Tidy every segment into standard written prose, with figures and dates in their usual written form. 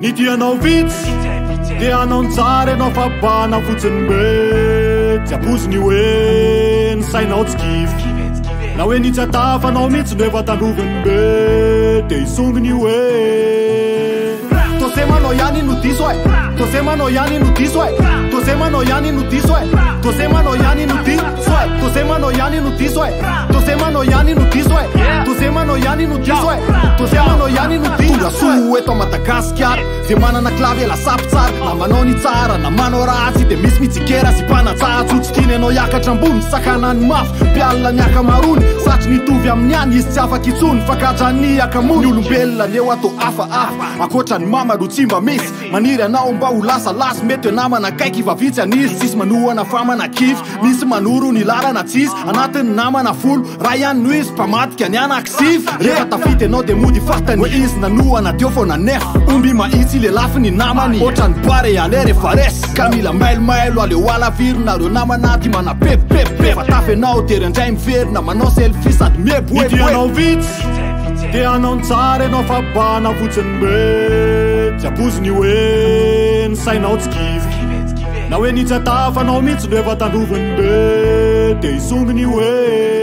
Nitianao vitsy dia anao nitsara anao fa bana fotsiny be tsy apoziny hoe ny sainao tsy kivy na hoe nitsatafanao mihitsy no efa tandroviny be dia isonginy hoe tosemanao ihany no diso e tosemanao ihany no diso e tosemanao ihany no diso e tosemanao ihany no diso e tosemanao ihany no diso e tosemanao ihany no diso e tosemanao ihany no diso e tosemanao ihany no diso tonga soa eto Madagasikara ze manana klavy ela sapy tsara na manao ny tsara na manao ratsy dia misy mitsikera sy mpanatsatso tsy tiany anao hiakatra ambony sakanany mafy mpialina ny akamarony satry nitovy amin'ny any izy tsy afaka itsony fakatra ny akamony ny olombelona ny eo atao hafahafa akoatra ny mamaro tsy mba misy maniry anao mba ho lasalasy mety namana kaiky ivavitsy anisy tsisy manohana famana kivy misy manoro ny lalana tsisy anatin'ny namana folo raha ihany no izy mpamatika ny anankisivy rehefa tafity anao dia mody fatany hoe izy nanohana teo fo nanefa omby mahitsy le lafi ny namany ohatrany bare ale rehefa resy ka mila mailomailo aleo alavirina namana ty mana pepepe fa tafy anao tery andray miverina manao selfie sady meboeboe vitsy dia anao nitsara anao fa bana fotsiny be tsy apoziny hoe ny sainao tsy kivy na hoe nitsatafanao mihitsy no efa tandroviny be dia isonginy hoe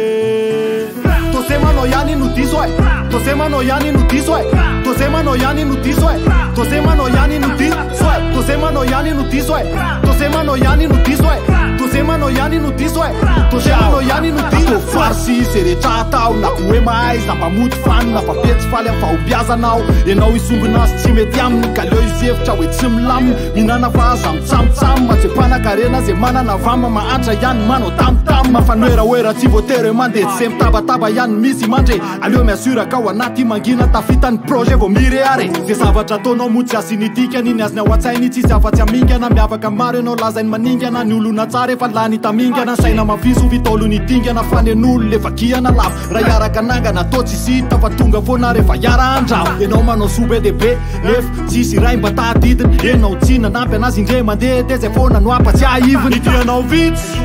tosemanao ihany no diso e tosemanao ihany no diso e tosemanao ihany no diso e tosemanao ihany no diso e tosemanao ihany no diso e tosemanao ihany no diso e tosemanao ihany no diso e tosemanao ihany no diso farsy se rehetra atao na hoe mahaiza mpamody fanina fa petsy faly amin'ny fahombiazanao ianao isongina azy tsy mety aminy ka leo izy hevitra hoe tsy milamina minana fa aza mitsamotsamo matsempanan-karena ze manana vama mahantra ihany manao tamotamo mafanoeraoera tsy voatery hoe mandeha tsy se mitabataba ihany misy mandre aleo miasura ka ao anaty mangina tafitany projet vo mireare ze zavatra ataonao motsy asinitikany iny azony ao an-tsainy tsy izy afa-tsy amingana miavaka maro ianao lazainy maningana ny olona tsara efa lany tamingana saina mafiso vitolo ny dingana fanen'olo le vakiana lafo raha iaraka nangana atao tsy sita fa tonga foana rehefa iara andramo ianao manao sobe dehibe nefa tsisy ray mba tahdidiny enao tsy nanampy anazy indre mandeha de zay foana no apatsy aiviny tianao vitsy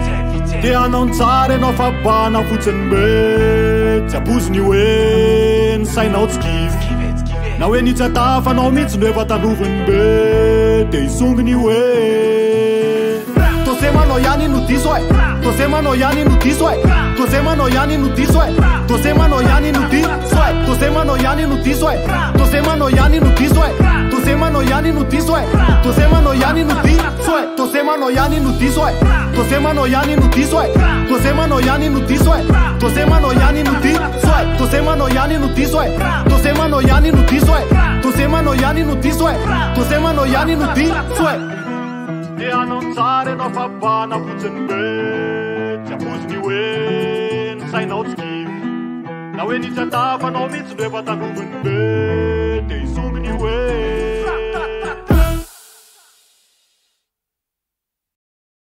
dia anao nitsara anao fa bana fotsiny be tsy apoziny hoe ny sainao tsy kivy na hoe nitsatafanao mihitsy no efa tandroviny be dia isonginy hoe tosemanao ihany no diso e tosemanao ihany no diso e tosemanao ihany no diso e tosemanao ihany no diso e tosemanao ihany no diso e tosemanao ihany no diso e tosemanao ihany no diso e tosemanao ihany no diso e tosemanao ihany no diso e tosemanao ihany no diso e tosemanao ihany no diso e tosemanao ihany no diso e tosemanao ihany no diso e tosemanao ihany no diso e tosemanao ihany no diso e tosemanao ihany no diso e dia anao nitsara anao fa bana fotsiny be tsy apoziny hoe ny sainao tsy kivy na hoe nitsatafanao mihitsy no efa tandroviny be dia isonginy hoe